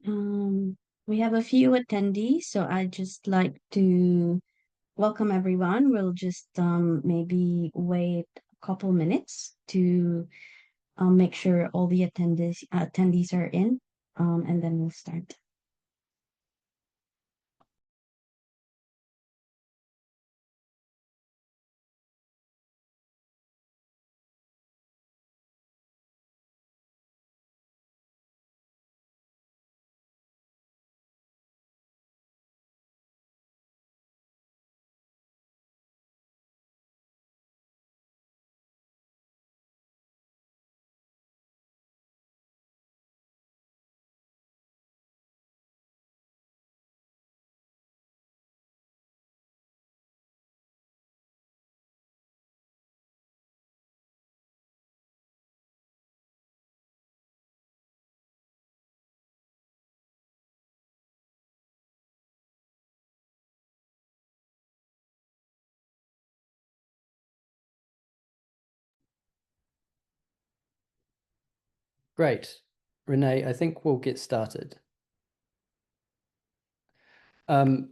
Um, we have a few attendees, so I'd just like to welcome everyone. We'll just maybe wait a couple minutes to make sure all the attendees are in, and then we'll start. Great. Renee, I think we'll get started. Hello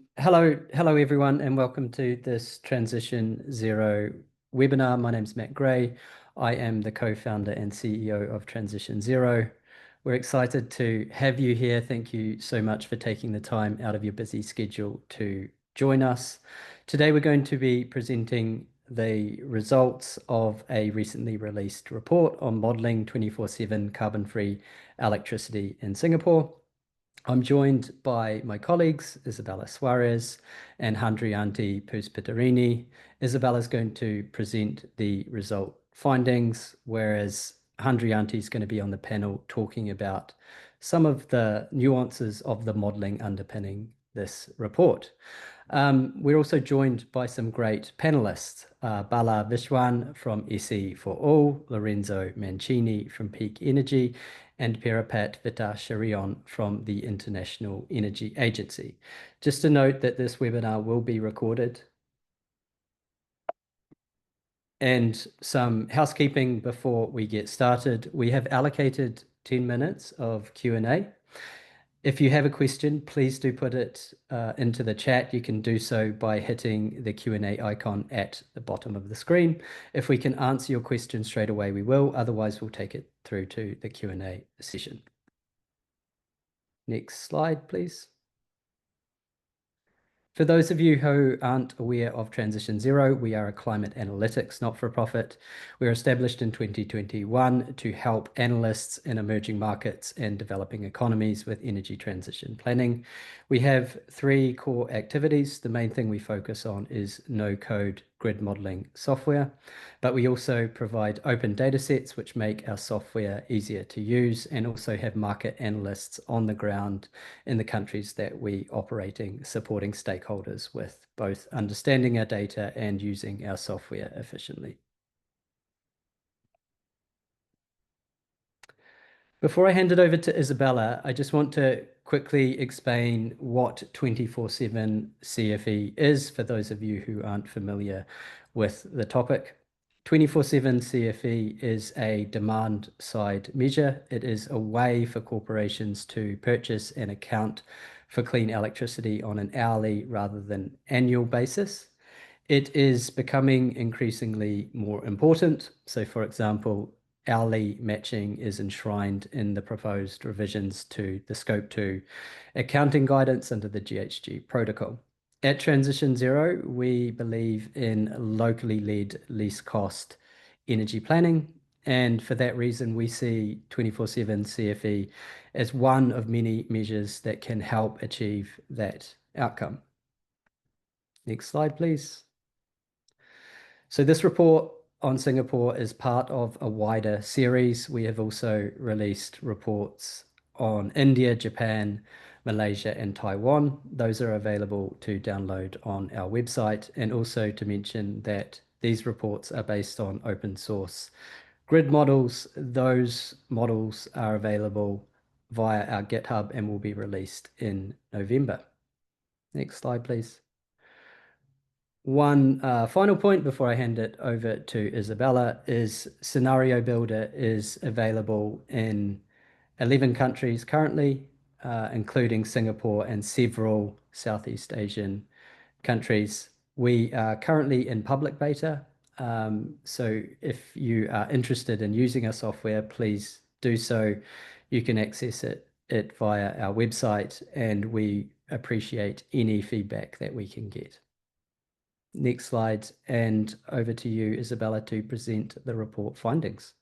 everyone, and welcome to this Transition Zero webinar. My name's Matt Gray. I am the co-founder and CEO of Transition Zero. We're excited to have you here. Thank you so much for taking the time out of your busy schedule to join us. Today we're going to be presenting the results of a recently released report on modeling 24/7 carbon-free electricity in Singapore. I'm joined by my colleagues, Isabella Suarez and Handrianti Puspitarini. Isabella is going to present the result findings, whereas Handrianti is going to be on the panel talking about some of the nuances of the modeling underpinning this report. We're also joined by some great panelists, Bala Vishwan from SE for All, Lorenzo Mancini from Peak Energy, and Perapat Vitasarion from the International Energy Agency. Just to note that this webinar will be recorded. And some housekeeping before we get started. We have allocated 10 minutes of Q&A. If you have a question, please do put it into the chat. You can do so by hitting the Q&A icon at the bottom of the screen. If we can answer your question straight away, we will. Otherwise, we'll take it through to the Q&A session. Next slide, please. For those of you who aren't aware of Transition Zero, we are a climate analytics not-for-profit. We were established in 2021 to help analysts in emerging markets and developing economies with energy transition planning. We have three core activities. The main thing we focus on is no-code grid modeling software, but we also provide open data sets which make our software easier to use, and also have market analysts on the ground in the countries that we operating, supporting stakeholders with both understanding our data and using our software efficiently. Before I hand it over to Isabella, I just want to quickly explain what 24/7 CFE is for those of you who aren't familiar with the topic. 24/7 CFE is a demand side measure. It is a way for corporations to purchase and account for clean electricity on an hourly rather than annual basis. It is becoming increasingly more important. So, for example, hourly matching is enshrined in the proposed revisions to the Scope 2 accounting guidance under the GHG protocol. At Transition Zero, we believe in locally led least cost energy planning. And for that reason, we see 24/7 CFE as one of many measures that can help achieve that outcome. Next slide, please. So this report on Singapore is part of a wider series. We have also released reports on India, Japan, Malaysia, and Taiwan. Those are available to download on our website. And also to mention that these reports are based on open source grid models. Those models are available via our GitHub and will be released in November. Next slide, please. One final point before I hand it over to Isabella is Scenario Builder is available in 11 countries currently. including Singapore and several Southeast Asian countries. We are currently in public beta. So if you are interested in using our software, please do so. You can access it via our website, and we appreciate any feedback that we can get. Next slide, and over to you, Isabella, to present the report findings.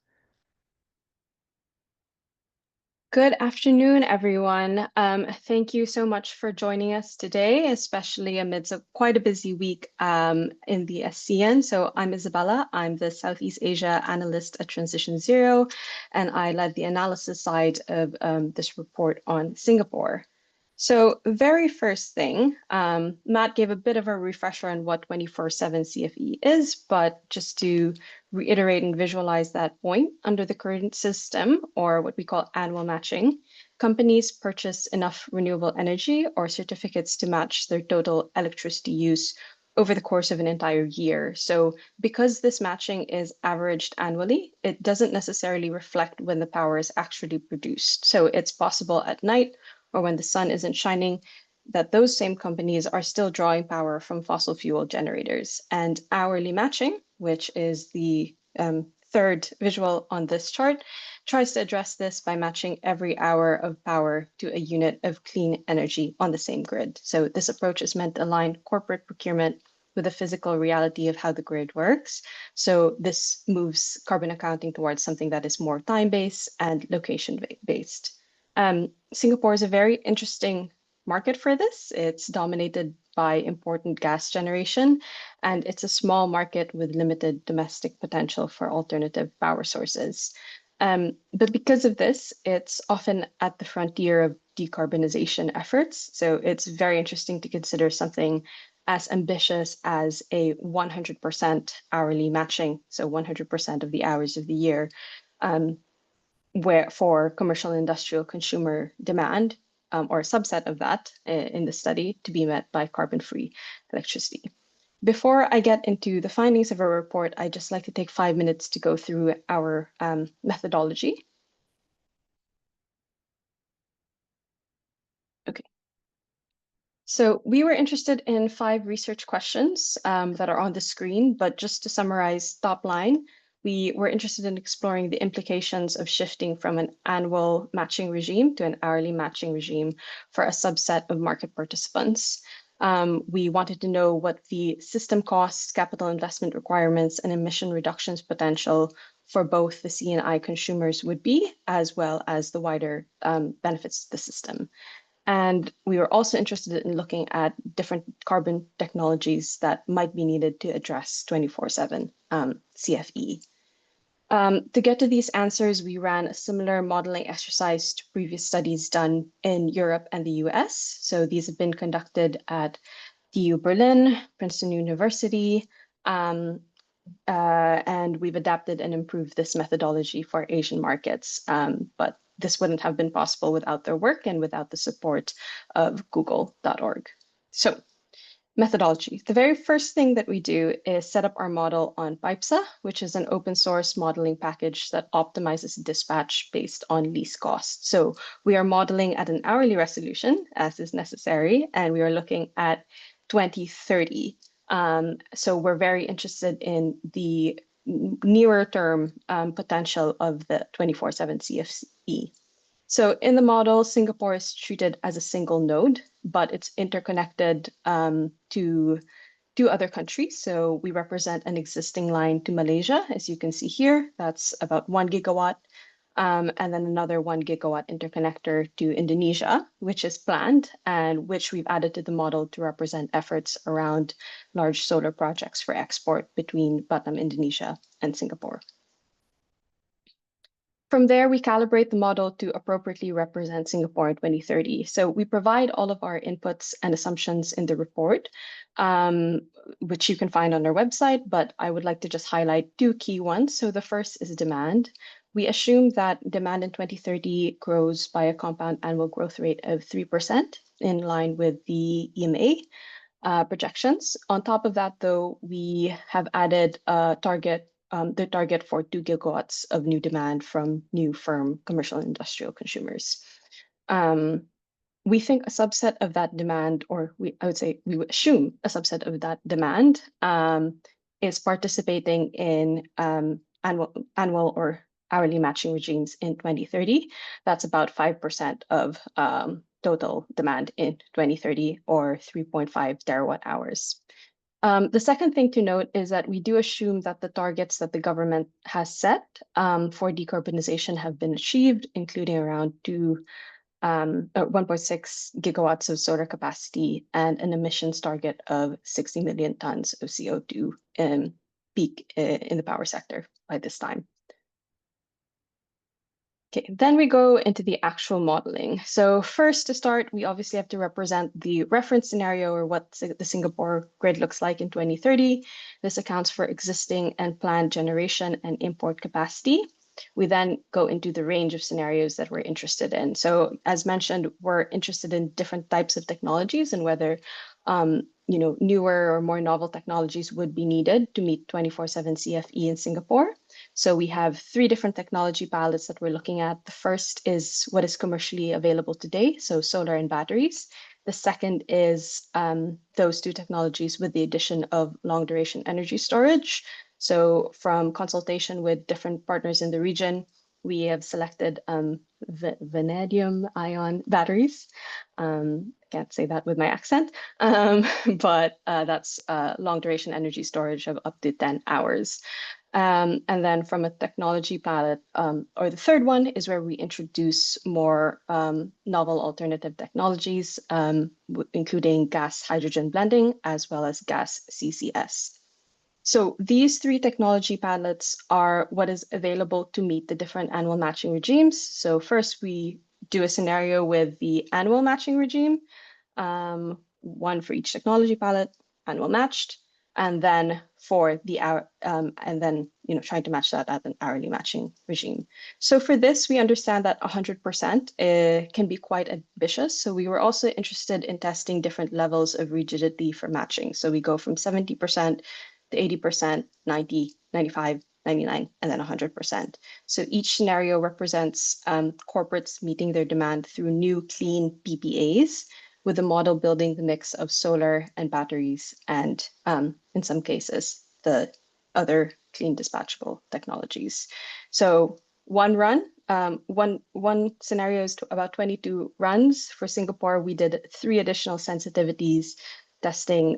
Good afternoon, everyone. Thank you so much for joining us today, especially amidst quite a busy week in the SCN. So I'm Isabella. I'm the Southeast Asia analyst at Transition Zero, and I led the analysis side of this report on Singapore. So very first thing, Matt gave a bit of a refresher on what 24/7 CFE is, but just to reiterate and visualize that point, under the current system, or what we call annual matching, companies purchase enough renewable energy or certificates to match their total electricity use over the course of an entire year. So because this matching is averaged annually, it doesn't necessarily reflect when the power is actually produced. So it's possible at night or when the sun isn't shining, that those same companies are still drawing power from fossil fuel generators. And hourly matching, which is the third visual on this chart, tries to address this by matching every hour of power to a unit of clean energy on the same grid. So this approach is meant to align corporate procurement with the physical reality of how the grid works. So this moves carbon accounting towards something that is more time-based and location-based. Singapore is a very interesting market for this. It's dominated by important gas generation, and it's a small market with limited domestic potential for alternative power sources. But because of this, it's often at the frontier of decarbonization efforts. So it's very interesting to consider something as ambitious as a 100% hourly matching, so 100% of the hours of the year, where for commercial industrial consumer demand, or a subset of that in the study, to be met by carbon-free electricity. Before I get into the findings of our report, I'd just like to take 5 minutes to go through our methodology. Okay. So we were interested in 5 research questions that are on the screen, but just to summarize top line, we were interested in exploring the implications of shifting from an annual matching regime to an hourly matching regime for a subset of market participants. We wanted to know what the system costs, capital investment requirements, and emission reductions potential for both the C&I consumers would be, as well as the wider benefits to the system. And we were also interested in looking at different carbon technologies that might be needed to address 24/7 CFE. To get to these answers, we ran a similar modeling exercise to previous studies done in Europe and the US. So these have been conducted at TU Berlin, Princeton University, and we've adapted and improved this methodology for Asian markets. But this wouldn't have been possible without their work and without the support of google.org. So methodology. The very first thing that we do is set up our model on PIPSA, which is an open source modeling package that optimizes dispatch based on least cost. So we are modeling at an hourly resolution as is necessary, and we are looking at 2030. So we're very interested in the nearer term potential of the 24/7 CFE. So in the model, Singapore is treated as a single node, but it's interconnected to 2 other countries. So we represent an existing line to Malaysia, as you can see here. That's about 1 gigawatt. And then another 1 gigawatt interconnector to Indonesia, which is planned and which we've added to the model to represent efforts around large solar projects for export between Batam, Indonesia, and Singapore. From there, we calibrate the model to appropriately represent Singapore in 2030. So we provide all of our inputs and assumptions in the report, which you can find on our website, but I would like to just highlight 2 key ones. So the first is demand. We assume that demand in 2030 grows by a compound annual growth rate of 3% in line with the EMA projections. On top of that, though, we have added a target the target for 2 gigawatts of new demand from new firm commercial and industrial consumers. We think a subset of that demand, or I would say we would assume a subset of that demand is participating in annual or hourly matching regimes in 2030. That's about 5% of total demand in 2030, or 3.5 terawatt hours. The second thing to note is that we do assume that the targets that the government has set for decarbonization have been achieved, including around 1.6 gigawatts of solar capacity and an emissions target of 60 million tons of CO2 peak in the power sector by this time. Okay, then we go into the actual modeling. So first, to start, we obviously have to represent the reference scenario, or what the Singapore grid looks like in 2030. This accounts for existing and planned generation and import capacity. We then go into the range of scenarios that we're interested in. So as mentioned, we're interested in different types of technologies and whether newer or more novel technologies would be needed to meet 24/7 CFE in Singapore. So we have 3 different technology palettes that we're looking at. The first is what is commercially available today, so solar and batteries. The second is those 2 technologies with the addition of long duration energy storage. So from consultation with different partners in the region, we have selected vanadium ion batteries. Can't say that with my accent, but that's long duration energy storage of up to 10 hours. And then from a technology palette, or the third one is where we introduce more novel alternative technologies, including gas hydrogen blending, as well as gas CCS. So these 3 technology palettes are what is available to meet the different annual matching regimes. So first we do a scenario with the annual matching regime, one for each technology palette, annual matched, and then for the hour, and then trying to match that at an hourly matching regime. So for this, we understand that 100% can be quite ambitious. So we were also interested in testing different levels of rigidity for matching. So we go from 70% to 80%, 90, 95, 99, and then 100%. So each scenario represents corporates meeting their demand through new clean PPAs, with the model building the mix of solar and batteries, and in some cases, the other clean dispatchable technologies. So one scenario is about 22 runs. For Singapore, we did 3 additional sensitivities testing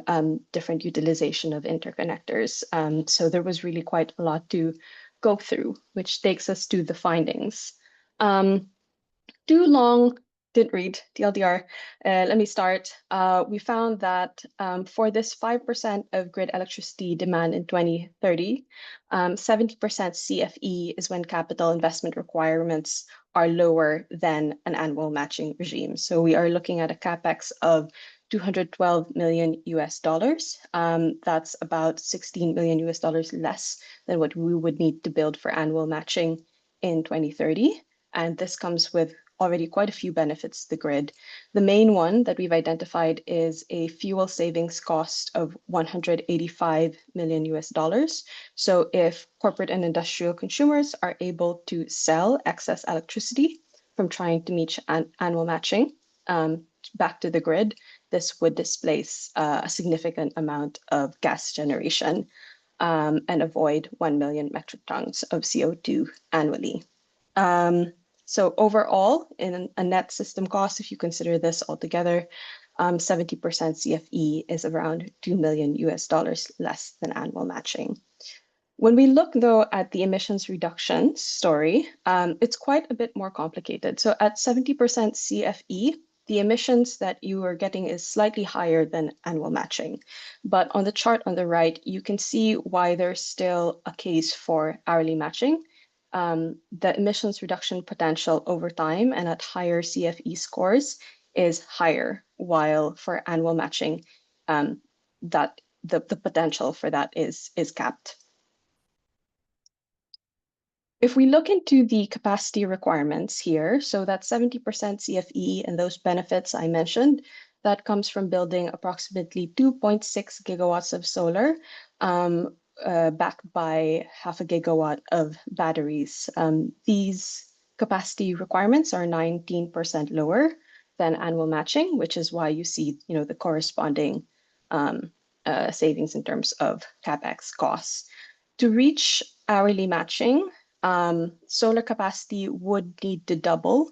different utilization of interconnectors. So there was really quite a lot to go through, which takes us to the findings. Too long, didn't read, TLDR. Let me start. We found that for this 5% of grid electricity demand in 2030, 70% CFE is when capital investment requirements are lower than an annual matching regime. So we are looking at a capex of $212 million US. That's about $16 million US less than what we would need to build for annual matching in 2030. And this comes with already quite a few benefits to the grid. The main one that we've identified is a fuel savings cost of $185 million US. So if corporate and industrial consumers are able to sell excess electricity from trying to meet annual matching back to the grid, this would displace a significant amount of gas generation and avoid 1 million metric tons of CO2 annually. So overall, in a net system cost, if you consider this altogether, 70% CFE is around $2 million US less than annual matching. When we look, though, at the emissions reduction story, it's quite a bit more complicated. So at 70% CFE, the emissions that you are getting is slightly higher than annual matching. But on the chart on the right, you can see why there's still a case for hourly matching. The emissions reduction potential over time and at higher CFE scores is higher, while for annual matching, that the potential for that is capped. If we look into the capacity requirements here, so that 70% CFE and those benefits I mentioned, that comes from building approximately 2.6 gigawatts of solar, backed by 0.5 gigawatt of batteries. These capacity requirements are 19% lower than annual matching, which is why you see, the corresponding savings in terms of CapEx costs. To reach hourly matching, solar capacity would need to double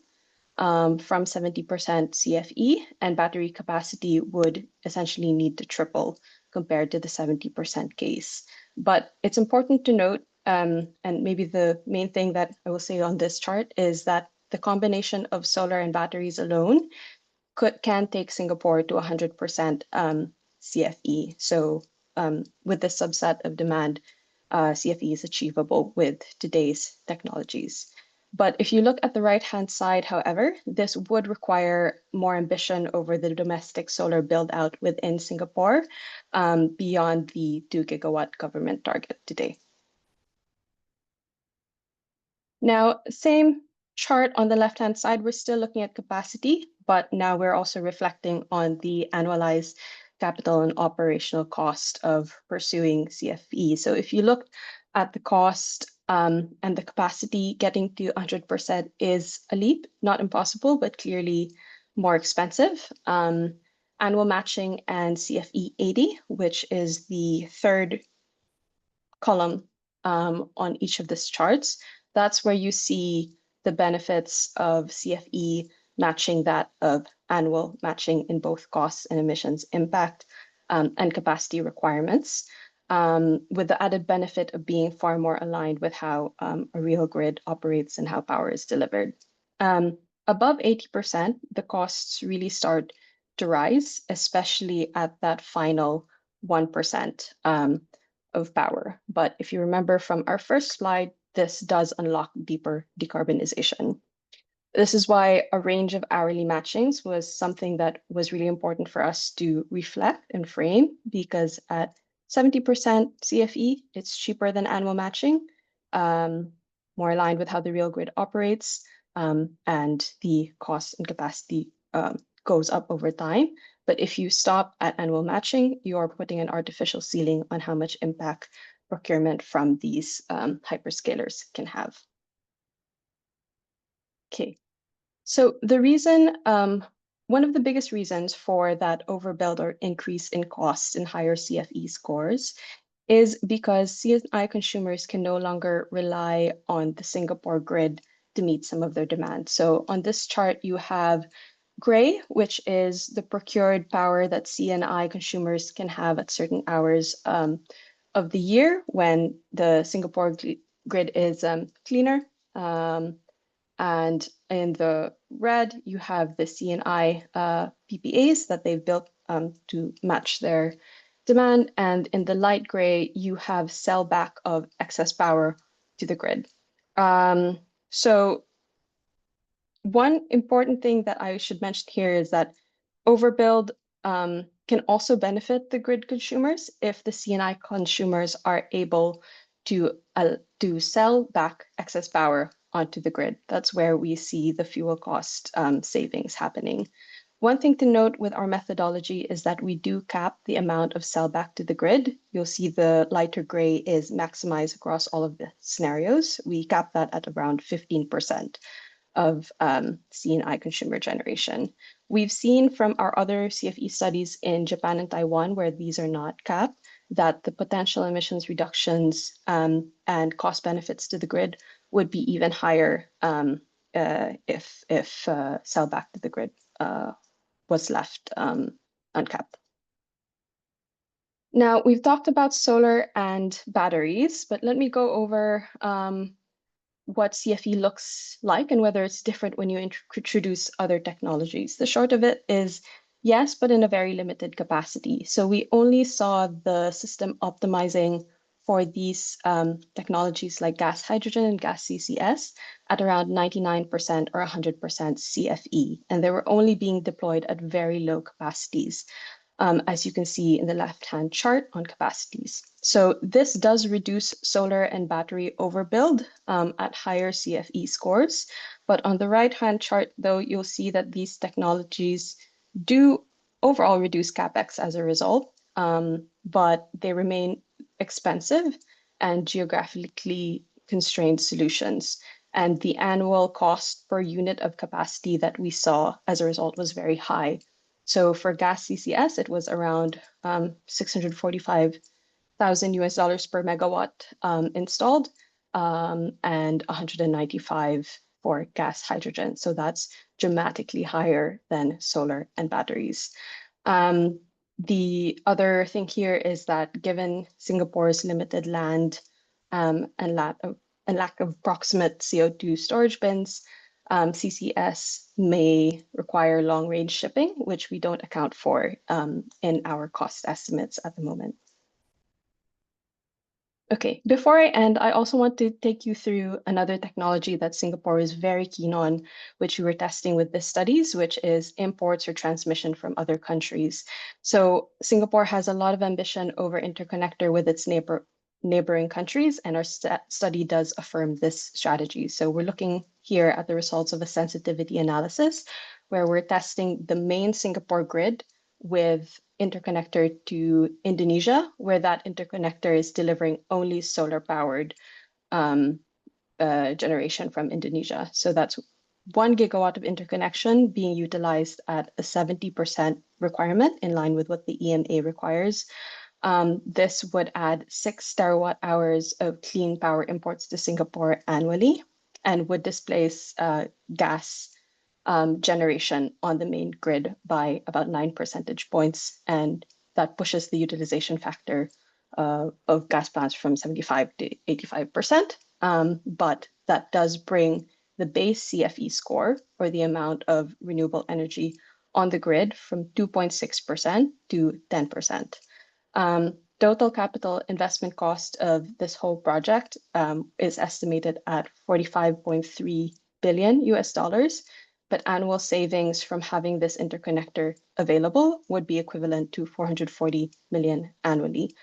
from 70% CFE, and battery capacity would essentially need to triple compared to the 70% case. But it's important to note, and maybe the main thing that I will say on this chart is that the combination of solar and batteries alone can take Singapore to 100% CFE. So with this subset of demand, CFE is achievable with today's technologies. But if you look at the right-hand side, however, this would require more ambition over the domestic solar build-out within Singapore beyond the 2 gigawatt government target today. Now, same chart on the left-hand side, we're still looking at capacity, but now we're also reflecting on the annualized capital and operational cost of pursuing CFE. So if you look at the cost and the capacity, getting to 100% is a leap, not impossible, but clearly more expensive. Annual matching and CFE 80, which is the third column on each of these charts, that's where you see the benefits of CFE matching that of annual matching in both costs and emissions impact and capacity requirements, with the added benefit of being far more aligned with how a real grid operates and how power is delivered. Above 80%, the costs really start to rise, especially at that final 1% of power. But if you remember from our first slide, this does unlock deeper decarbonization. This is why a range of hourly matchings was something that was really important for us to reflect and frame, because at 70% CFE, it's cheaper than annual matching, more aligned with how the real grid operates, and the cost and capacity goes up over time. But if you stop at annual matching, you're putting an artificial ceiling on how much impact procurement from these hyperscalers can have. Okay, so the reason, one of the biggest reasons for that overbuild or increase in costs and higher CFE scores is because C&I consumers can no longer rely on the Singapore grid to meet some of their demands. So on this chart, you have gray, which is the procured power that C&I consumers can have at certain hours of the year when the Singapore grid is cleaner. And in the red, you have the C&I PPAs that they've built to match their demand. And in the light gray, you have sellback of excess power to the grid. So one important thing that I should mention here is that overbuild can also benefit the grid consumers if the C&I consumers are able to sell back excess power onto the grid. That's where we see the fuel cost savings happening. One thing to note with our methodology is that we do cap the amount of sellback to the grid. You'll see the lighter gray is maximized across all of the scenarios. We cap that at around 15% of C&I consumer generation. We've seen from our other CFE studies in Japan and Taiwan, where these are not capped, that the potential emissions reductions and cost benefits to the grid would be even higher if sellback to the grid was left uncapped. Now, we've talked about solar and batteries, but let me go over what CFE looks like and whether it's different when you introduce other technologies. The short of it is yes, but in a very limited capacity. So we only saw the system optimizing for these technologies like gas hydrogen and gas CCS at around 99% or 100% CFE. And they were only being deployed at very low capacities, as you can see in the left-hand chart on capacities. So this does reduce solar and battery overbuild at higher CFE scores. But on the right-hand chart, though, you'll see that these technologies do overall reduce CapEx as a result, but they remain expensive and geographically constrained solutions. And the annual cost per unit of capacity that we saw as a result was very high. So for gas CCS, it was around 645,000 US dollars per megawatt installed, and 195 for gas hydrogen. So that's dramatically higher than solar and batteries. The other thing here is that given Singapore's limited land and lack of proximate CO2 storage bins, CCS may require long-range shipping, which we don't account for in our cost estimates at the moment. Okay, before I end, I also want to take you through another technology that Singapore is very keen on, which we were testing with the studies, which is imports or transmission from other countries. So Singapore has a lot of ambition over interconnector with its neighboring countries, and our study does affirm this strategy. So we're looking here at the results of a sensitivity analysis, where we're testing the main Singapore grid with interconnector to Indonesia, where that interconnector is delivering only solar-powered generation from Indonesia. So that's 1 gigawatt of interconnection being utilized at a 70% requirement in line with what the EMA requires. This would add 6 terawatt hours of clean power imports to Singapore annually and would displace gas generation on the main grid by about 9 percentage points. And that pushes the utilization factor of gas plants from 75 to 85%. But that does bring the base CFE score, or the amount of renewable energy on the grid, from 2.6% to 10%. Total capital investment cost of this whole project is estimated at 45.3 billion US dollars, but annual savings from having this interconnector available would be equivalent to 440 million annually,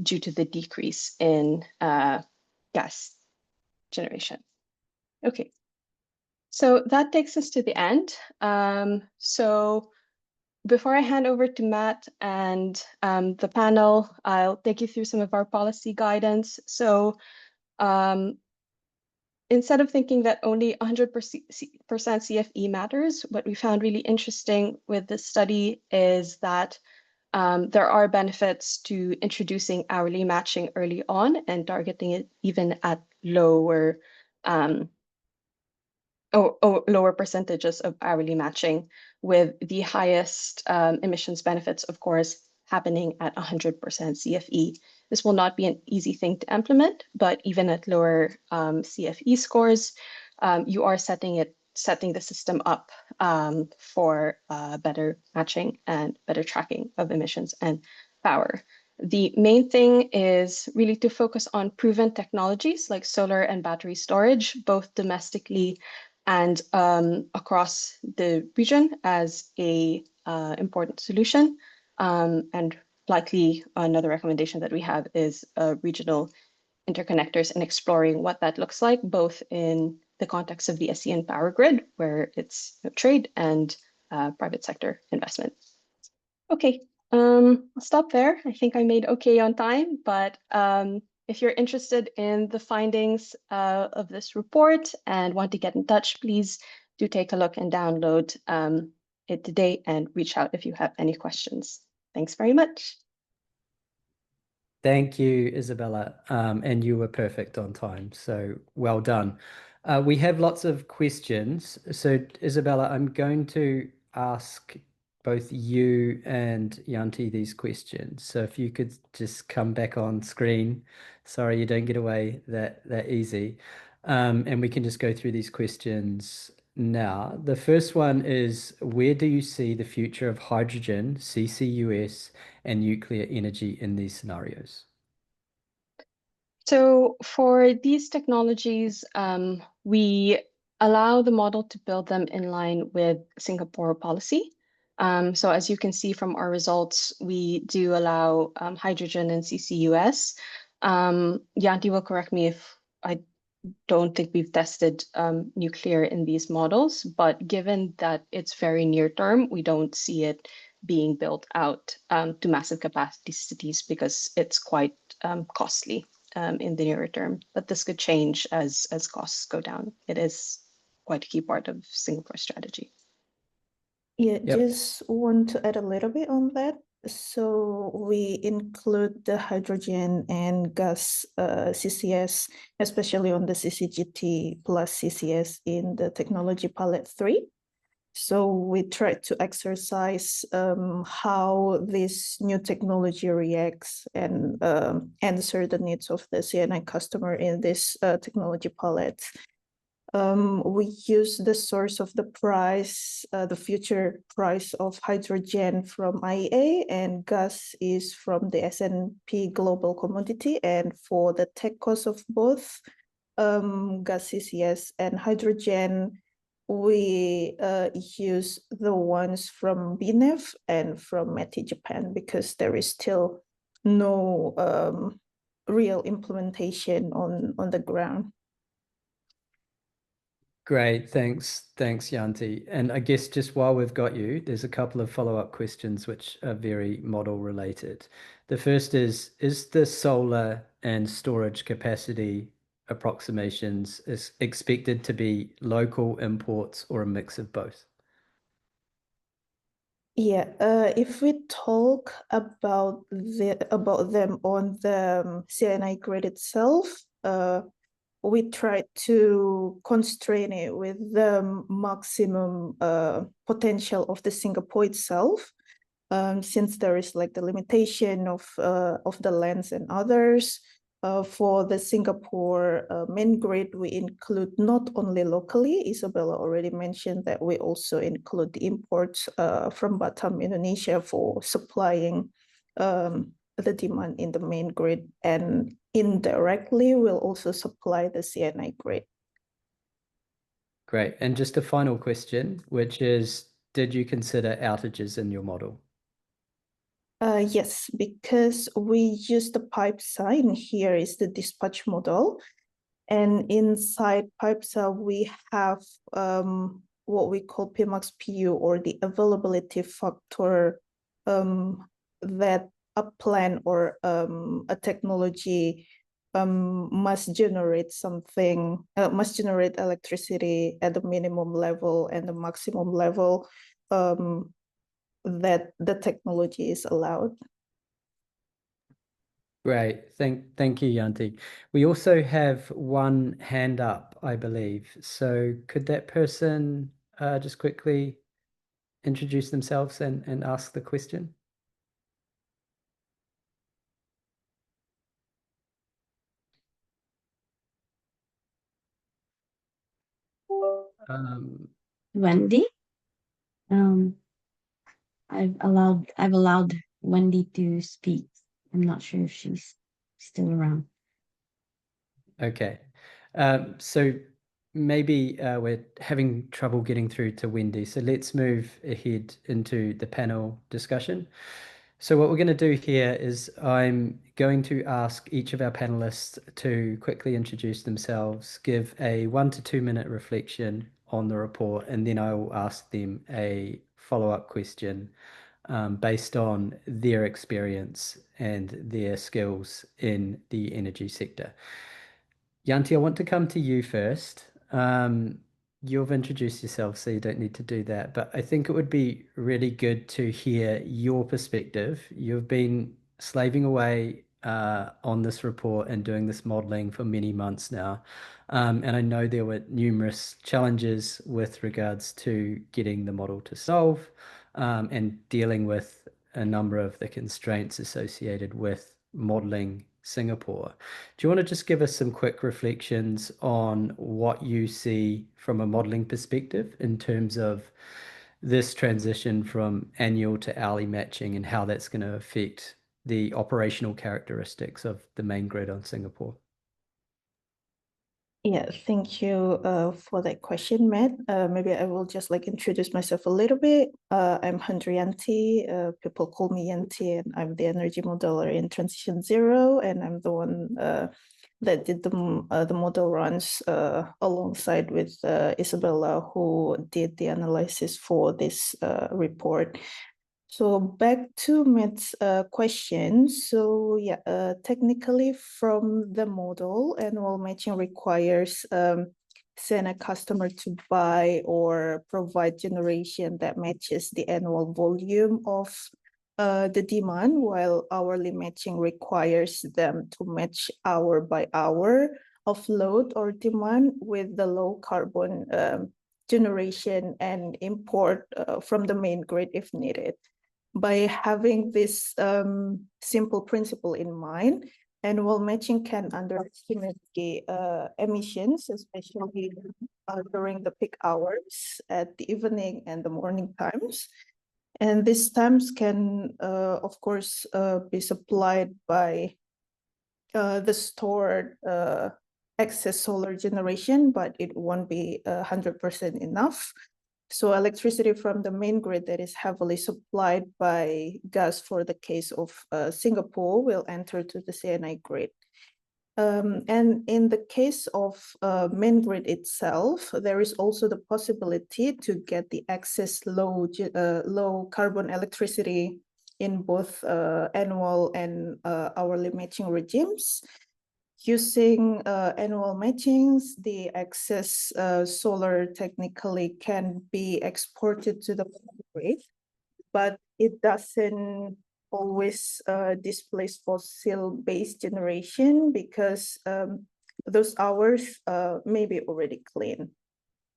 due to the decrease in gas generation. Okay, so that takes us to the end. So before I hand over to Matt and the panel, I'll take you through some of our policy guidance. So instead of thinking that only 100% CFE matters, what we found really interesting with this study is that there are benefits to introducing hourly matching early on and targeting it even at lower lower percentages of hourly matching, with the highest emissions benefits, of course, happening at 100% CFE. This will not be an easy thing to implement, but even at lower CFE scores, you are setting the system up for better matching and better tracking of emissions and power. The main thing is really to focus on proven technologies like solar and battery storage, both domestically and across the region, as a important solution. And likely another recommendation that we have is regional interconnectors, and exploring what that looks like, both in the context of the ASEAN power grid, where it's trade and private sector investment. Okay, I'll stop there. I think I made okay on time, but if you're interested in the findings of this report and want to get in touch, please do take a look and download it today, and reach out if you have any questions. Thanks very much. Thank you, Isabella. And you were perfect on time, so well done. We have lots of questions. So Isabella, I'm going to ask both you and Yanti these questions. So if you could just come back on screen. Sorry, you don't get away that easy. And we can just go through these questions now. The first one is, where do you see the future of hydrogen, CCUS, and nuclear energy in these scenarios? So for these technologies, we allow the model to build them in line with Singapore policy. So as you can see from our results, we do allow hydrogen and CCUS. Yanti will correct me if I don't think we've tested nuclear in these models, but given that it's very near term, we don't see it being built out to massive capacities because it's quite costly. in the nearer term, but this could change as costs go down. It is quite a key part of Singapore's strategy. Yeah, Yep. just want to add a little bit on that. So we include the hydrogen and gas CCS, especially on the CCGT plus CCS in the technology palette 3. So we try to exercise how this new technology reacts and answer the needs of the CNI customer in this technology palette. We use the source of the price, the future price of hydrogen from IEA, and gas is from the S&P Global Commodity. And for the tech cost of both gas CCS and hydrogen, we use the ones from BNEF and from METI Japan, because there is still no real implementation on the ground. Great, thanks, Yanti. And I guess just while we've got you, there's a couple of follow-up questions which are very model related. The first is the solar and storage capacity approximations is expected to be local imports or a mix of both? Yeah, if we talk about them on the CNI grid itself, we try to constrain it with the maximum potential of the Singapore itself, since there is like the limitation of the lands and others. For the Singapore main grid, we include not only locally, Isabella already mentioned that we also include the imports from Batam, Indonesia, for supplying the demand in the main grid, and indirectly will also supply the CNI grid. Great. And just a final question, which is, did you consider outages in your model? Yes, because we use the pipe sign. Here is the dispatch model. And inside PIPESA, we have what we call PMAX PU, or the availability factor, that a plan or a technology must generate something, must generate electricity at the minimum level and the maximum level that the technology is allowed. Great. Thank you, Yanti. We also have one hand up, I believe. So could that person just quickly introduce themselves and ask the question? Wendy. I've allowed Wendy to speak. I'm not sure if she's still around. Okay. So maybe we're having trouble getting through to Wendy. So let's move ahead into the panel discussion. So what we're going to do here is I'm going to ask each of our panelists to quickly introduce themselves, give a 1 to 2 minute reflection on the report, and then I will ask them a follow-up question based on their experience and their skills in the energy sector. Yanti, I want to come to you first. You've introduced yourself, so you don't need to do that. But I think it would be really good to hear your perspective. You've been slaving away on this report and doing this modeling for many months now. And I know there were numerous challenges with regards to getting the model to solve and dealing with a number of the constraints associated with modeling Singapore. Do you want to just give us some quick reflections on what you see from a modeling perspective in terms of this transition from annual to hourly matching and how that's going to affect the operational characteristics of the main grid on Singapore? Yeah, thank you for that question, Matt. Maybe I will just like introduce myself a little bit. I'm Yanti. People call me Yanti, and I'm the energy modeler in Transition Zero, and I'm the one that did the model runs alongside with Isabella, who did the analysis for this report. So back to Matt's question. So yeah, technically from the model, annual matching requires send a customer to buy or provide generation that matches the annual volume of the demand, while hourly matching requires them to match hour by hour of load or demand with the low carbon generation and import from the main grid if needed. By having this simple principle in mind, annual matching can underestimate the emissions, especially during the peak hours at the evening and the morning times. And these times can, of course, be supplied by the stored excess solar generation, but it won't be 100% enough. So electricity from the main grid that is heavily supplied by gas for the case of Singapore will enter to the CNI grid. And in the case of main grid itself, there is also the possibility to get the excess low carbon electricity in both annual and hourly matching regimes. Using annual matchings, the excess solar technically can be exported to the grid, but it doesn't always displace fossil-based generation because those hours may be already clean.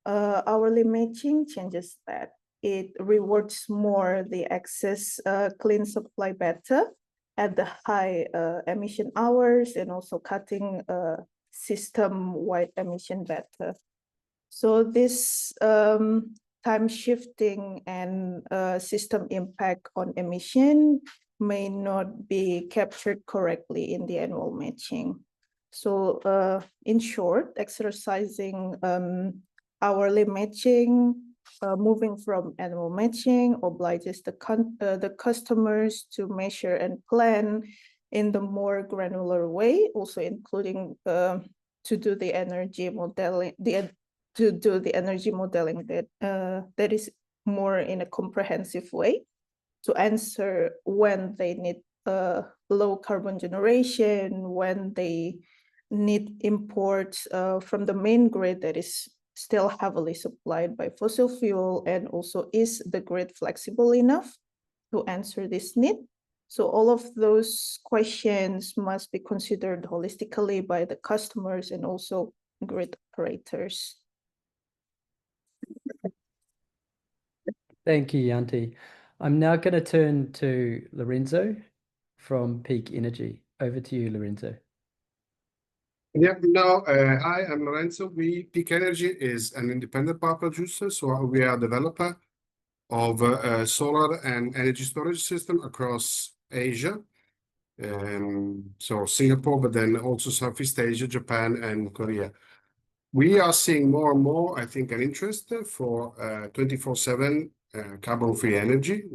Hourly matching changes that. It rewards more the excess clean supply better at the high emission hours and also cutting system-wide emission better. So this time shifting and system impact on emission may not be captured correctly in the annual matching. So in short, exercising hourly matching, moving from annual matching obliges the customers to measure and plan in the more granular way, also including to do the energy modeling, that is more in a comprehensive way to answer when they need low carbon generation, when they need imports from the main grid that is still heavily supplied by fossil fuel, and also is the grid flexible enough to answer this need. So all of those questions must be considered holistically by the customers and also grid operators. Thank you, Yanti. I'm now going to turn to Lorenzo from Peak Energy. Over to you, Lorenzo. Yeah, no, hi, I'm Lorenzo. Peak Energy is an independent power producer, so we are a developer of solar and energy storage system across Asia. So Singapore, but then also Southeast Asia, Japan, and Korea. We are seeing more and more, I think, an interest for 24/7 carbon-free energy.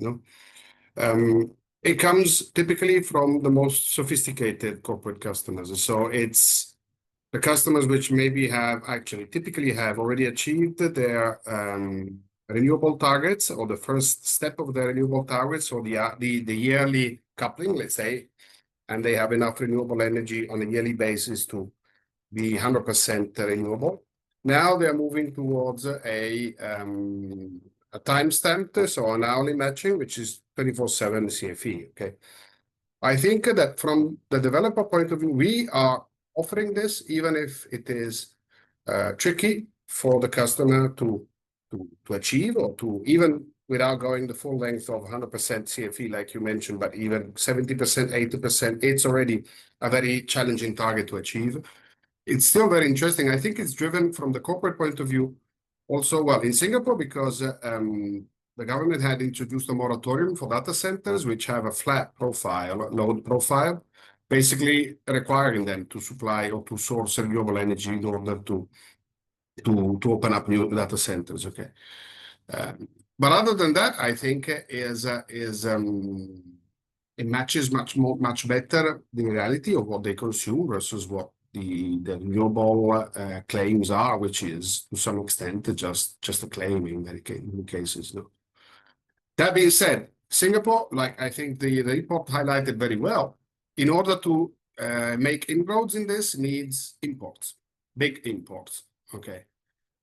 It comes typically from the most sophisticated corporate customers. So it's the customers which maybe typically have already achieved their renewable targets, or the first step of their renewable targets, or the yearly coupling, let's say, and they have enough renewable energy on a yearly basis to be 100% renewable. Now they're moving towards a timestamp, so an hourly matching, which is 24/7 CFE. Okay, I think that from the developer point of view, we are offering this, even if it is tricky for the customer to achieve, or to even without going the full length of 100% CFE, like you mentioned, but even 70%, 80%, it's already a very challenging target to achieve. It's still very interesting. I think it's driven from the corporate point of view also, well, in Singapore, because the government had introduced a moratorium for data centers, which have a flat profile, load profile, basically requiring them to supply or to source renewable energy in order to open up new data centers. Okay, but other than that, I think it matches much better the reality of what they consume versus what the renewable claims are, which is to some extent just a claim in many cases. No. That being said, Singapore, like I think the report highlighted very well, in order to make inroads in this, needs imports, big imports. Okay.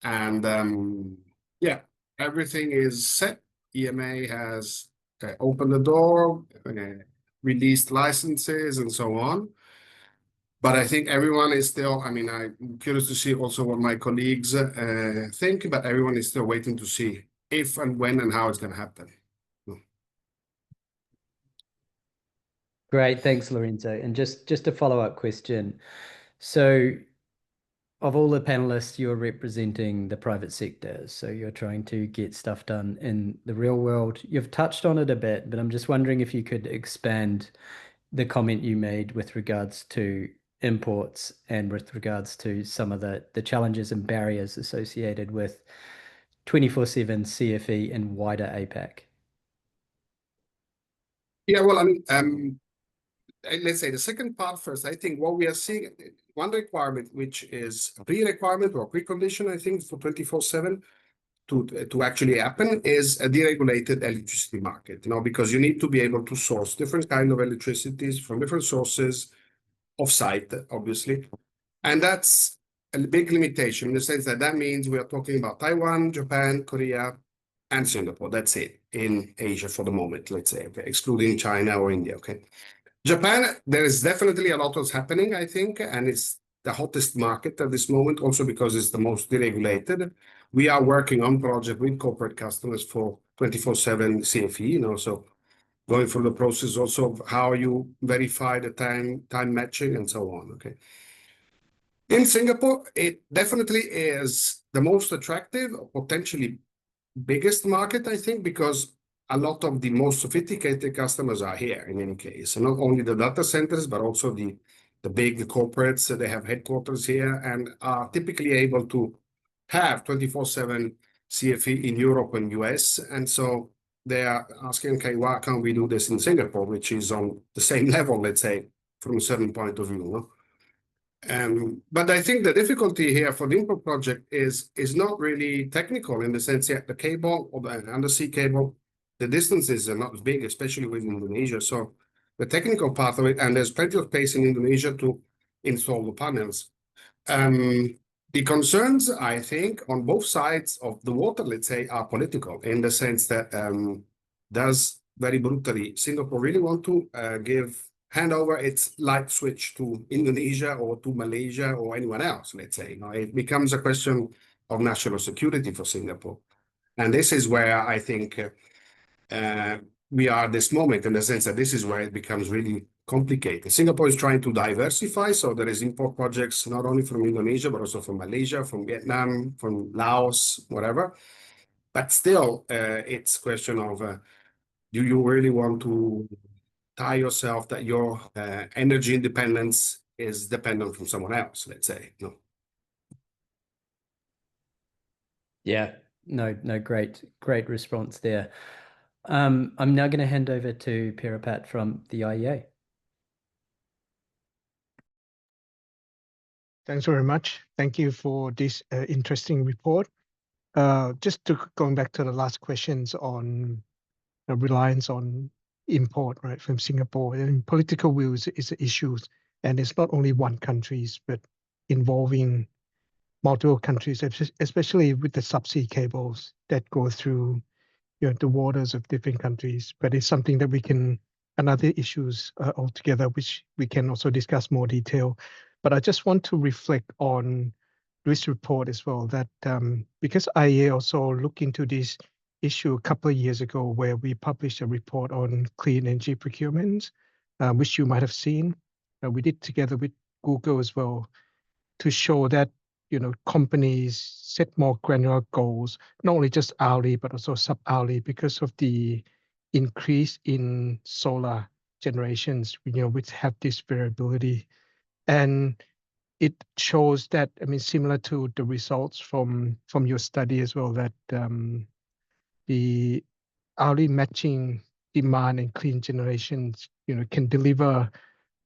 And yeah, everything is set. EMA has opened the door, released licenses, and so on. But I think everyone is still, I mean, I'm curious to see also what my colleagues think, but everyone is still waiting to see if and when and how it's going to happen. Great, thanks, Lorenzo. And just a follow-up question. So of all the panelists, you're representing the private sector. So you're trying to get stuff done in the real world. You've touched on it a bit, but I'm just wondering if you could expand the comment you made with regards to imports and with regards to some of the challenges and barriers associated with 24/7 CFE and wider APAC. Yeah, well, I mean, let's say the second part first. I think what we are seeing, one requirement, which is a pre-requirement or precondition, I think, for 24/7 to actually happen, is a deregulated electricity market. Because you need to be able to source different kind of electricities from different sources off-site, obviously, and that's a big limitation in the sense that means we are talking about Taiwan, Japan, Korea, and Singapore. That's it in Asia for the moment, let's say, okay, excluding China or India. Okay. Japan, there is definitely a lot that's happening, I think, and it's the hottest market at this moment, also because it's the most deregulated. We are working on project with corporate customers for 24/7 CFE, so going through the process also of how you verify the time matching and so on. Okay. In Singapore, it definitely is the most attractive, potentially biggest market, I think, because a lot of the most sophisticated customers are here in any case. So not only the data centers, but also the big corporates, they have headquarters here and are typically able to have 24/7 CFE in Europe and US. And so they are asking, okay, why can't we do this in Singapore, which is on the same level, let's say, from a certain point of view. But I think the difficulty here for the import project is not really technical in the sense that the cable or the undersea cable, the distances are not as big, especially with Indonesia. So the technical part of it, and there's plenty of space in Indonesia to install the panels. The concerns, I think, on both sides of the water, let's say, are political in the sense that does very brutally Singapore really want to hand over its light switch to Indonesia or to Malaysia or anyone else, let's say. It becomes a question of national security for Singapore. And this is where I think we are at this moment, in the sense that this is where it becomes really complicated. Singapore is trying to diversify, so there is import projects not only from Indonesia, but also from Malaysia, from Vietnam, from Laos, whatever. But still, it's a question of, do you really want to tie yourself that your energy independence is dependent from someone else, let's say? Yeah, no, great response there. I'm now going to hand over to Pirapat from the IEA. Thanks very much. Thank you for this interesting report. Just going back to the last questions on the reliance on import, right, from Singapore, and political will is an issue, and it's not only one country, but involving multiple countries, especially with the subsea cables that go through the waters of different countries. But it's something that we can, another issues altogether, which we can also discuss more detail. But I just want to reflect on this report as well, that because IEA also looked into this issue a couple of years ago, where we published a report on clean energy procurement, which you might have seen. We did together with Google as well, to show that companies set more granular goals, not only just hourly, but also sub-hourly, because of the increase in solar generations, which have this variability. And it shows that, I mean, similar to the results from your study as well, that the hourly matching demand and clean generations, can deliver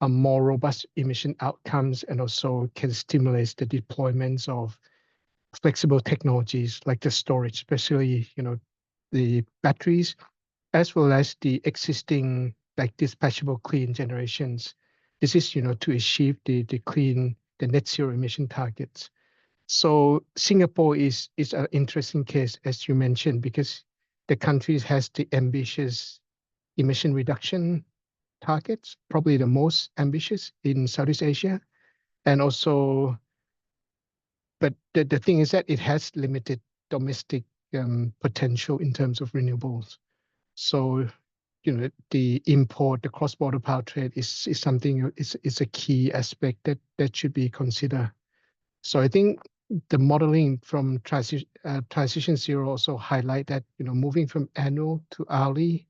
a more robust emission outcomes, and also can stimulate the deployments of flexible technologies like the storage, especially the batteries, as well as the existing like dispatchable clean generations. This is, to achieve the net zero emission targets. So Singapore is an interesting case, as you mentioned, because the country has the ambitious emission reduction targets, probably the most ambitious in Southeast Asia. And also, but the thing is that it has limited domestic potential in terms of renewables. So, the import, the cross-border power trade is something, is a key aspect that should be considered. So I think the modeling from Transition Zero also highlight that, moving from annual to hourly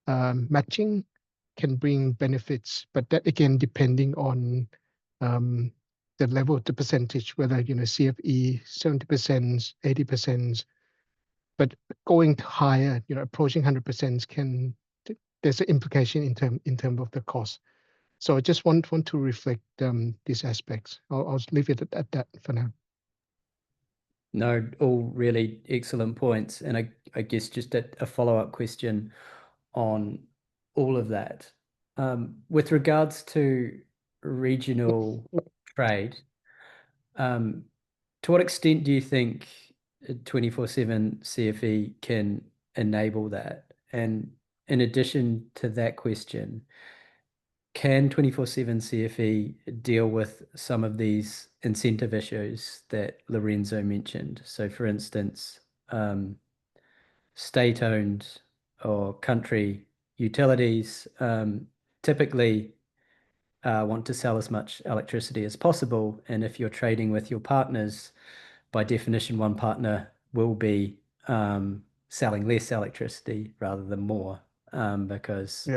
matching can bring benefits, but that again, depending on the level of the percentage, whether, CFE 70%, 80%, but going higher, approaching 100% there's an implication in terms of the cost. So I just want to reflect these aspects. I'll leave it at that for now. No, all really excellent points. And I guess just a follow-up question on all of that. With regards to regional trade, to what extent do you think 24/7 CFE can enable that? And in addition to that question, can 24/7 CFE deal with some of these incentive issues that Lorenzo mentioned? So for instance, state-owned or country utilities typically want to sell as much electricity as possible. And if you're trading with your partners, by definition, one partner will be selling less electricity rather than more because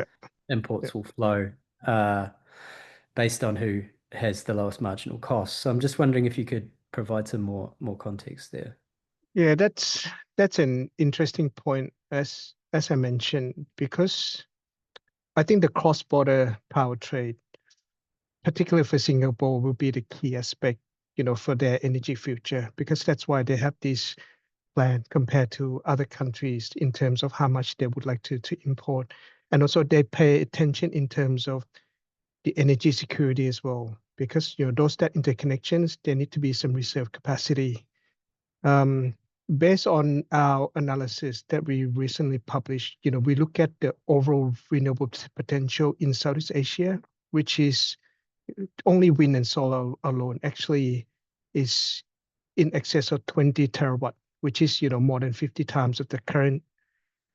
imports will flow based on who has the lowest marginal cost. So I'm just wondering if you could provide some more context there. Yeah, that's an interesting point, as I mentioned, because I think the cross-border power trade, particularly for Singapore, will be the key aspect, for their energy future, because that's why they have this plan compared to other countries in terms of how much they would like to import. And also they pay attention in terms of the energy security as well, because, those that interconnections, there need to be some reserve capacity. Based on our analysis that we recently published, we look at the overall renewable potential in Southeast Asia, which is only wind and solar alone actually is in excess of 20 terawatt, which is, more than 50 times of the current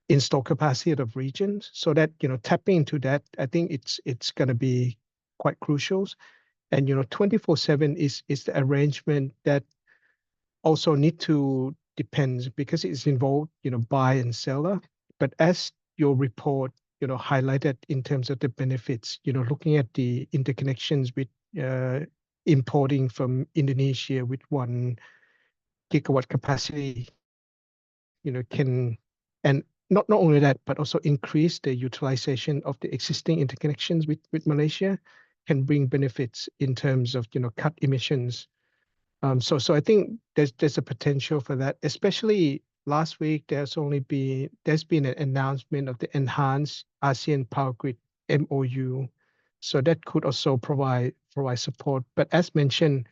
installed capacity of regions. So that, tapping into that, I think it's going to be quite crucial. And, 24/7 is the arrangement that also need to depends because it's involved, buy and seller. But as your report, highlighted in terms of the benefits, looking at the interconnections with importing from Indonesia with 1 gigawatt capacity, can, and not only that, but also increase the utilization of the existing interconnections with Malaysia can bring benefits in terms of, cut emissions. So I think there's a potential for that, especially last week, there's been an announcement of the enhanced ASEAN Power Grid MOU. So that could also provide support. But as mentioned,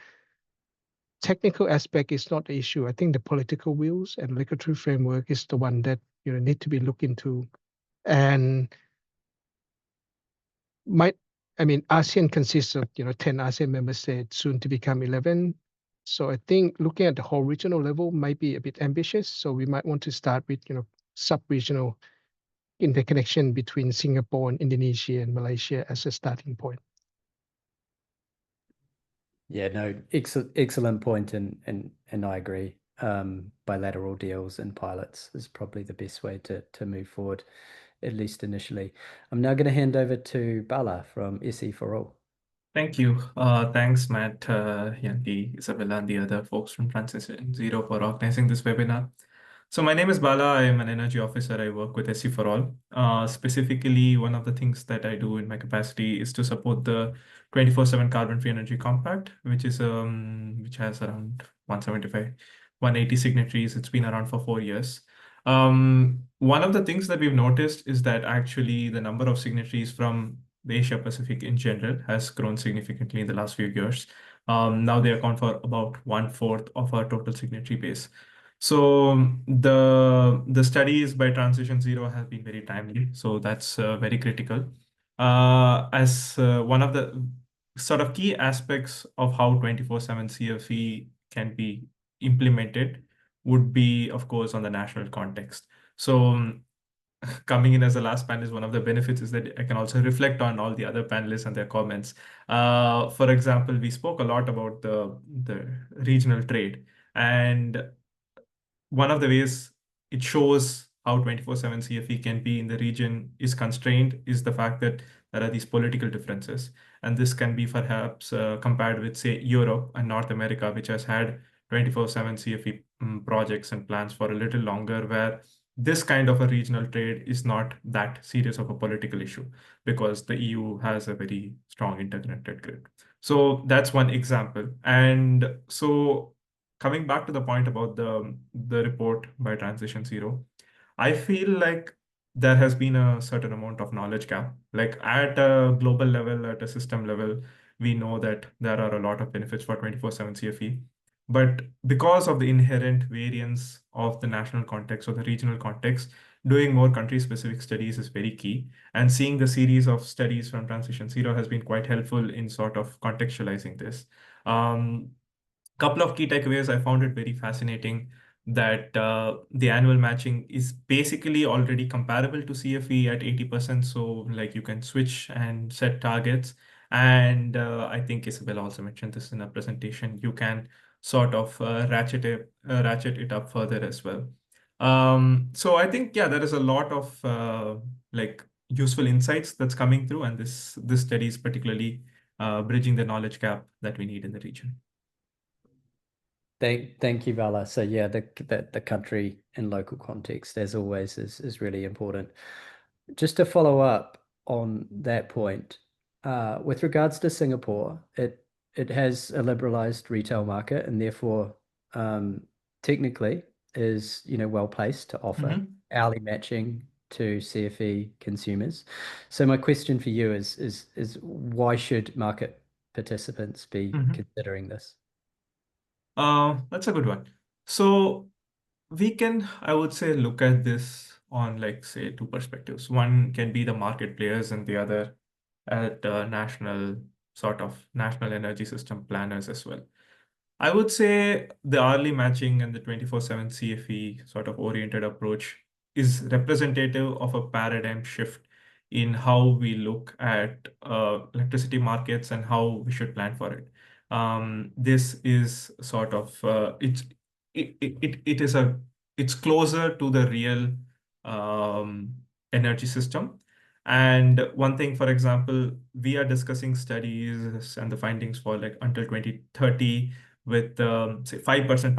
technical aspect is not the issue. I think the political wheels and regulatory framework is the one that, need to be looked into. And ASEAN consists of, 10 ASEAN member states, soon to become 11. So I think looking at the whole regional level might be a bit ambitious. So we might want to start with, sub-regional interconnection between Singapore and Indonesia and Malaysia as a starting point. Yeah, no, excellent point, and I agree. Bilateral deals and pilots is probably the best way to move forward, at least initially. I'm now going to hand over to Bala from SE for All. Thank you. Thanks, Matt, Yanti, Isabella, and the other folks from Transition Zero for organizing this webinar. So my name is Bala. I am an energy officer. I work with SE for All. Specifically, one of the things that I do in my capacity is to support the 24/7 Carbon-Free Energy Compact, which has around 180 signatories. It's been around for 4 years. One of the things that we've noticed is that actually the number of signatories from the Asia Pacific in general has grown significantly in the last few years. Now they account for about 1/4 of our total signatory base. So the studies by Transition Zero have been very timely. So that's very critical. As one of the sort of key aspects of how 24/7 CFE can be implemented would be, of course, on the national context. So coming in as the last panelist, one of the benefits is that I can also reflect on all the other panelists and their comments. For example, we spoke a lot about the regional trade, and one of the ways it shows how 24/7 CFE can be in the region is constrained is the fact that there are these political differences. And this can be perhaps compared with, say, Europe and North America, which has had 24/7 CFE projects and plans for a little longer, where this kind of a regional trade is not that serious of a political issue because the EU has a very strong integrated grid. So that's one example. And so coming back to the point about the report by Transition Zero, I feel like there has been a certain amount of knowledge gap. Like at a global level, at a system level, we know that there are a lot of benefits for 24/7 CFE. But because of the inherent variance of the national context or the regional context, doing more country-specific studies is very key. And seeing the series of studies from Transition Zero has been quite helpful in sort of contextualizing this. Couple of key takeaways. I found it very fascinating that the annual matching is basically already comparable to CFE at 80%. So like you can switch and set targets. And I think Isabella also mentioned this in her presentation. You can sort of ratchet it up further as well. So I think, yeah, there is a lot of like useful insights that's coming through. And this study is particularly bridging the knowledge gap that we need in the region. Thank you, Vala. So yeah, the country and local context, as always, is really important. Just to follow up on that point, with regards to Singapore, it has a liberalized retail market and therefore technically is well placed to offer hourly matching to CFE consumers. So my question for you is why should market participants be considering this? That's a good one. So we can, I would say, look at this on like, say, two perspectives. One can be the market players and the other at national energy system planners as well. I would say the hourly matching and the 24/7 CFE sort of oriented approach is representative of a paradigm shift in how we look at electricity markets and how we should plan for it. This is sort of it's closer to the real energy system. And one thing, for example, we are discussing studies and the findings for like until 2030 with say 5%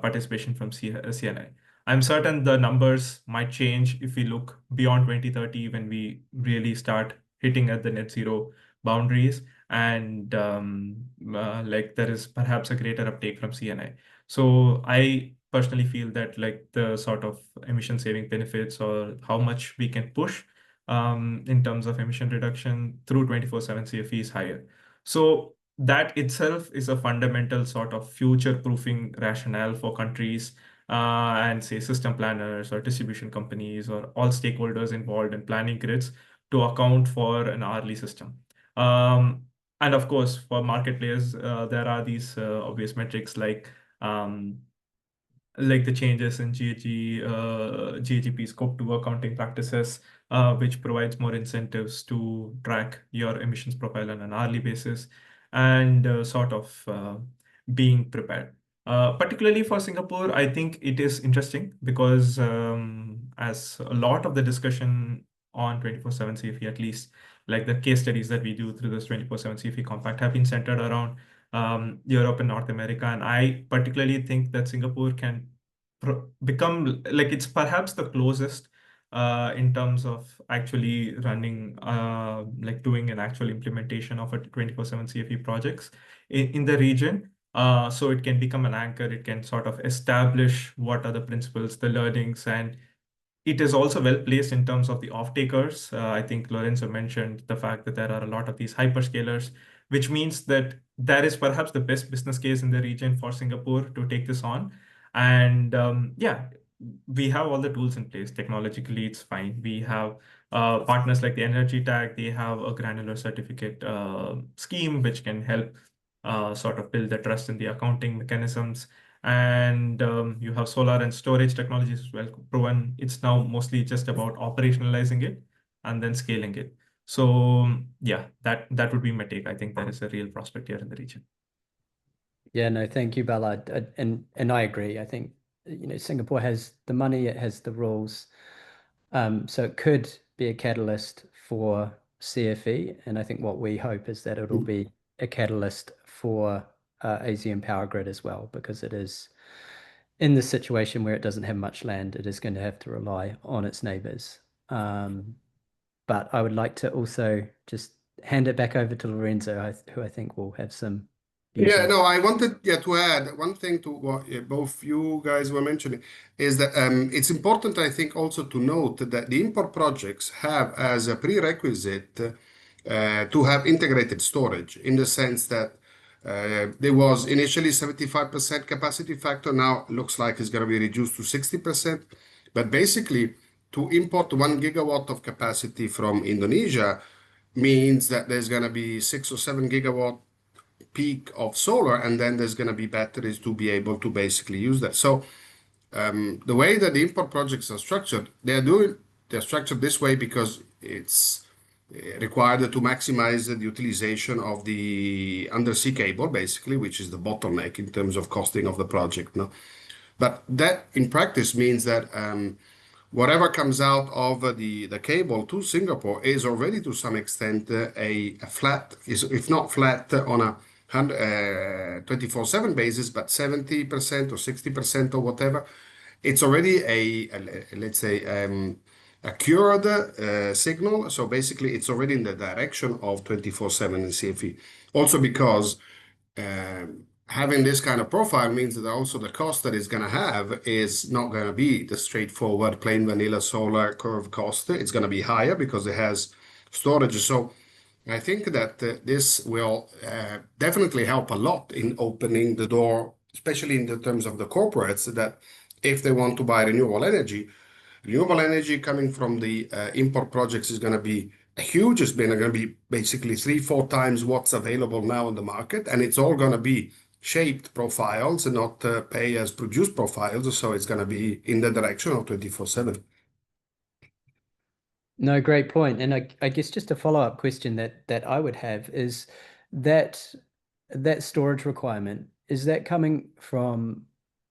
participation from CNI. I'm certain the numbers might change if we look beyond 2030 when we really start hitting at the net zero boundaries and like there is perhaps a greater uptake from CNI. So I personally feel that like the sort of emission saving benefits or how much we can push in terms of emission reduction through 24/7 CFE is higher. So that itself is a fundamental sort of future-proofing rationale for countries and say system planners or distribution companies or all stakeholders involved in planning grids to account for an hourly system. And of course, for market players, there are these obvious metrics like the changes in GHG Scope 2 accounting practices, which provides more incentives to track your emissions profile on an hourly basis and sort of being prepared. Particularly for Singapore, I think it is interesting because as a lot of the discussion on 24/7 CFE, at least like the case studies that we do through this 24/7 CFE compact have been centered around Europe and North America. And I particularly think that Singapore can become like it's perhaps the closest in terms of actually running like doing an actual implementation of a 24/7 CFE projects in the region. So it can become an anchor. It can sort of establish what are the principles, the learnings, and it is also well placed in terms of the off-takers. I think Lorenzo mentioned the fact that there are a lot of these hyperscalers, which means that that is perhaps the best business case in the region for Singapore to take this on. And yeah, we have all the tools in place. Technologically, it's fine. We have partners like the Energy Tag. They have a granular certificate scheme, which can help sort of build the trust in the accounting mechanisms. And you have solar and storage technologies as well proven. It's now mostly just about operationalizing it and then scaling it. So yeah, that would be my take. I think there is a real prospect here in the region. Yeah, no, thank you, Bella. And I agree. I think, Singapore has the money, it has the rules. So it could be a catalyst for CFE. And I think what we hope is that it'll be a catalyst for ASEAN Power Grid as well, because it is in the situation where it doesn't have much land, it is going to have to rely on its neighbors. But I would like to also just hand it back over to Lorenzo, who I think will have some views Yeah, on. no, I wanted to add one thing to what both you guys were mentioning is that it's important, I think, also to note that the import projects have as a prerequisite to have integrated storage, in the sense that there was initially 75% capacity factor. Now it looks like it's going to be reduced to 60%. But basically, to import 1 gigawatt of capacity from Indonesia means that there's going to be 6 or 7 gigawatt peak of solar, and then there's going to be batteries to be able to basically use that. So the way that the import projects are structured, they're structured this way because it's required to maximize the utilization of the undersea cable, basically, which is the bottleneck in terms of costing of the project. No? But that in practice means that whatever comes out of the cable to Singapore is already to some extent a flat, if not flat on a 24/7 basis, but 70% or 60% or whatever. It's already let's say, a cured signal. So basically, it's already in the direction of 24/7 in CFE. Also because having this kind of profile means that also the cost that it's going to have is not going to be the straightforward plain vanilla solar curve cost. It's going to be higher because it has storage. So I think that this will definitely help a lot in opening the door, especially in the terms of the corporates, that if they want to buy renewable energy coming from the import projects is going to be huge. It's going to be basically 3-4 times what's available now in the market, and it's all going to be shaped profiles and not pay as produced profiles. So it's going to be in the direction of 24/7. No, great point. And I guess just a follow-up question that I would have is that storage requirement, is that coming from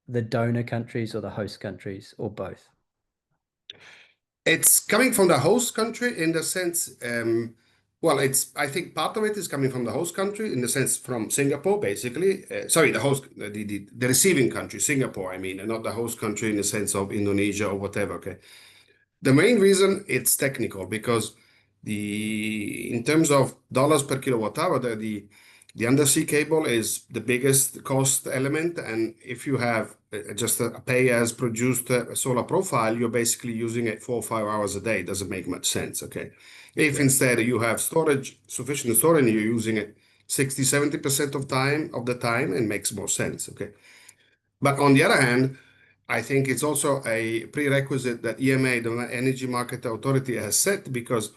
the donor countries or the host countries, or both? It's coming from the host country in the sense, well, I think part of it is coming from the host country in the sense from Singapore, basically. Sorry, the receiving country, Singapore, I mean, and not the host country in the sense of Indonesia or whatever. Okay. The main reason it's technical because in terms of dollars per kilowatt hour, the undersea cable is the biggest cost element, and if you have just a pay as produced solar profile, you're basically using it 4 or 5 hours a day. It doesn't make much sense. Okay, if instead you have sufficient storage, and you're using it 60-70% of the time, it makes more sense. Okay, but on the other hand, I think it's also a prerequisite that EMA, the Energy Market Authority, has set, because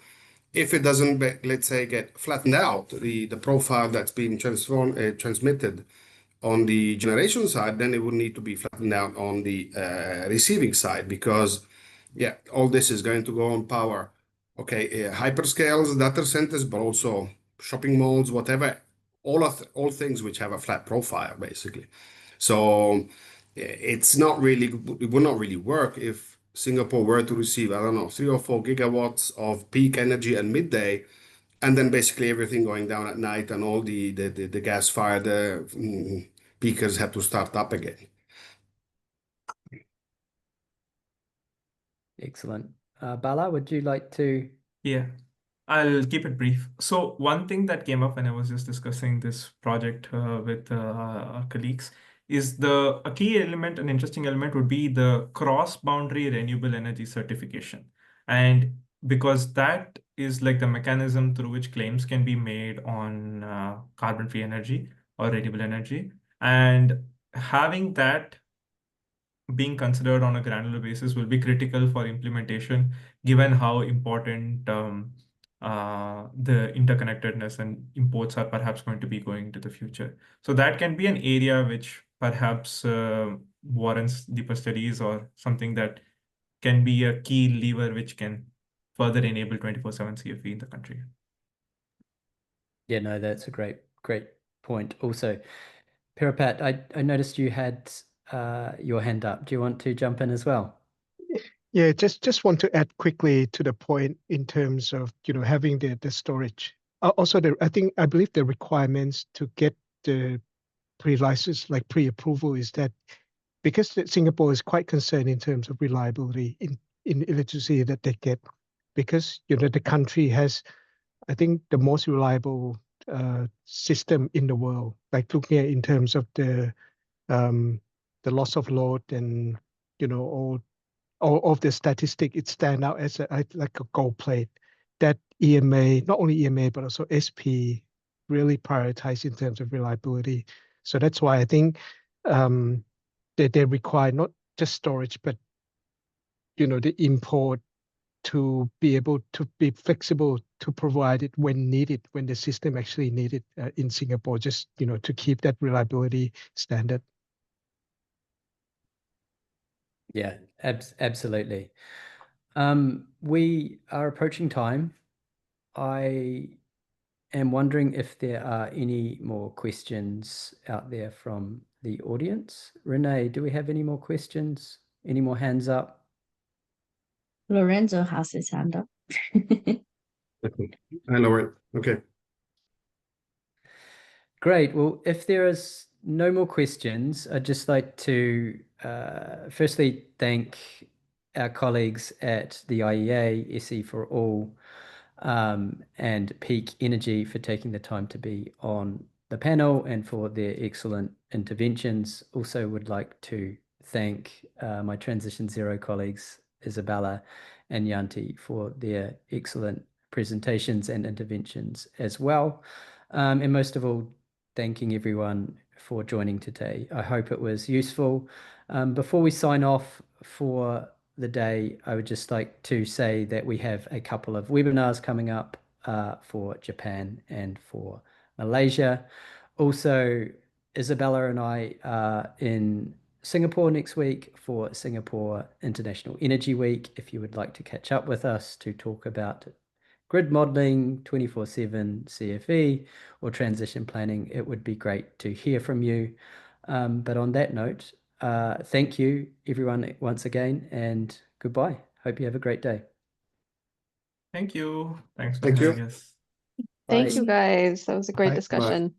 if it doesn't, let's say, get flattened out, the profile that's being transmitted on the generation side, then it would need to be flattened out on the receiving side, because, yeah, all this is going to go on power. Okay, hyperscales, data centers, but also shopping malls, whatever, all things which have a flat profile, basically. So it would not really work if Singapore were to receive, I don't know, 3 or 4 gigawatts of peak energy at midday, and then basically everything going down at night, and all the gas-fired peakers have to start up again. Excellent. Bala, would you like to? Yeah. I'll keep it brief. So one thing that came up when I was just discussing this project with our colleagues is a key element, an interesting element would be the cross-boundary renewable energy certification. And because that is like the mechanism through which claims can be made on carbon-free energy or renewable energy. And having that being considered on a granular basis will be critical for implementation, given how important the interconnectedness and imports are perhaps going to be going into the future. So that can be an area which perhaps warrants deeper studies or something that can be a key lever which can further enable 24/7 CFE in the country. Yeah, no, that's a great point. Also, Pirapat, I noticed you had your hand up. Do you want to jump in as well? Yeah, just want to add quickly to the point in terms of having the storage. Also, I believe the requirements to get the pre-license, like pre-approval, is that because Singapore is quite concerned in terms of reliability in electricity that they get, because the country has, I think, the most reliable system in the world. Like looking at in terms of the loss of load and all of the statistic, it stand out as like a gold plate that EMA, not only EMA, but also SP really prioritize in terms of reliability. So that's why I think they require not just storage, but the import to be able to be flexible to provide it when needed, when the system actually needed in Singapore, just to keep that reliability standard. Yeah, absolutely. We are approaching time. I am wondering if there are any more questions out there from the audience. Renee, do we have any more questions? Any more hands up? Lorenzo has his hand up. I know it. Okay. Great. Well, if there is no more questions, I'd just like to firstly thank our colleagues at the IEA, SE for All, and Peak Energy for taking the time to be on the panel and for their excellent interventions. Also would like to thank my Transition Zero colleagues, Isabella and Yanti, for their excellent presentations and interventions as well. And most of all, thanking everyone for joining today. I hope it was useful. Before we sign off for the day, I would just like to say that we have a couple of webinars coming up for Japan and for Malaysia. Also, Isabella and I are in Singapore next week for Singapore International Energy Week. If you would like to catch up with us to talk about grid modeling, 24/7 CFE, or transition planning, it would be great to hear from you. But on that note, thank you, everyone, once again, and goodbye. Hope you have a great day. Thank you. Thanks for Thank you. having us. Thank Bye. you, guys. That was a great Bye. discussion.